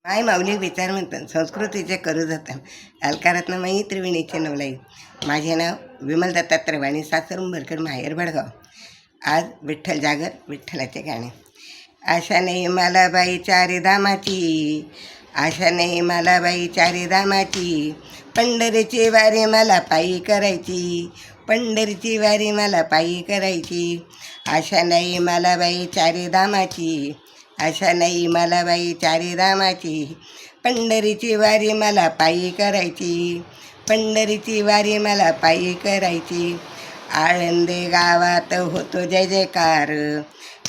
माय माऊली विचार म्हणतात संस्कृतीचे करू जातात अलकारातनं माई त्रिवेणीचे नवलाई. माझे नाव विमल दत्तात्रय वाणी, सासर उंबरकर, माहेर भडगाव. आज विठ्ठल जागर, विठ्ठलाचे गाणे. आशा नाही मला बाई चारी धामाची, आशा नाही मला बाई चारी धामाची, पंढरीची वारी मला पायी करायची, पंढरीची वारी मला पायी करायची. आशा नाही मला बाई चारी धामाची, आशा नाही मला बाई चारी धामाची, पंढरीची वारी मला पायी करायची, पंढरीची वारी मला पायी करायची. आळंदे गावात होतो जय जयकार,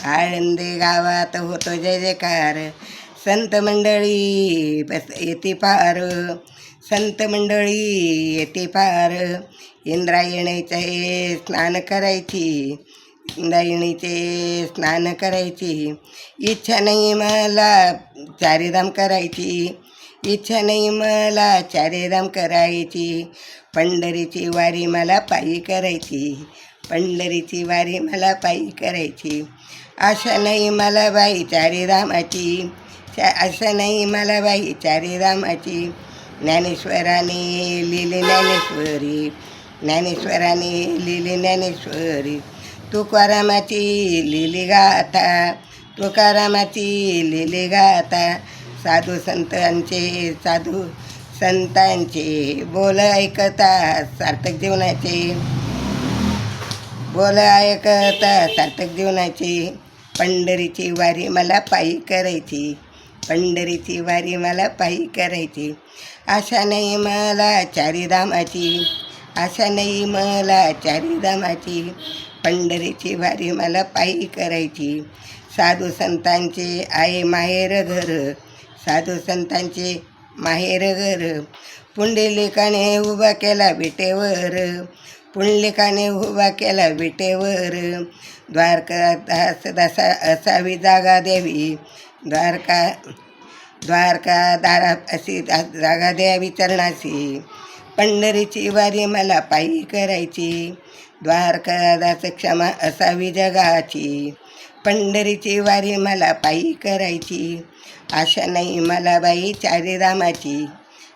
आळंदे गावात होतो जय जयकार, संत मंडळी बस येते पार, संत मंडळी येते पार. इंद्रायणीचे स्नान करायची, इंद्रायणीचे स्नान करायची, इच्छा नाही मला चारीधाम करायची, इच्छा नाही मला चारीधाम करायची, पंढरीची वारी मला पायी करायची, पंढरीची वारी मला पायी करायची. आशा नाही मला बाई चारीधामाची, आशा नाही मला बाई चारीधामाची. ज्ञानेश्वराने लिहिले ज्ञानेश्वरी, ज्ञानेश्वराने लिहिले ज्ञानेश्वरी, तुकारामाची लिहिली गाथा, तुकारामाची लिहिली गाथा. साधू संतांचे बोल ऐकता सार्थक जीवनाचे, बोल ऐकता सार्थक जीवनाचे. पंढरीची वारी मला पायी करायची, पंढरीची वारी मला पायी करायची. आशा नाही मला चारीधामाची, आशा नाही मला चारीधामाची, पंढरीची वारी मला पायी करायची. साधू संतांचे आहे माहेर घर, साधू संतांचे माहेर घर, पुंडलिकाने उभा केला विटेवर, पुंडलिकाने उभा केला विटेवर. द्वारका दसा असावी जागा द्यावी, द्वारका दारा अशी जागा द्यावी चरणाशी, पंढरीची वारी मला पायी करायची, द्वारकादास क्षमा असावी जगाची, पंढरीची वारी मला पायी करायची. आशा नाही मला बाई चारीधामाची,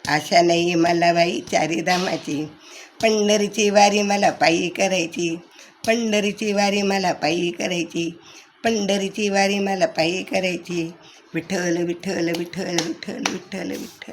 आशा नाही मला बाई चारीधामाची, पंढरीची वारी मला पायी करायची, पंढरीची वारी मला पायी करायची, पंढरीची वारी मला पायी करायची. विठ्ठल विठ्ठल विठ्ठल विठ्ठल विठ्ठल विठ्ठल.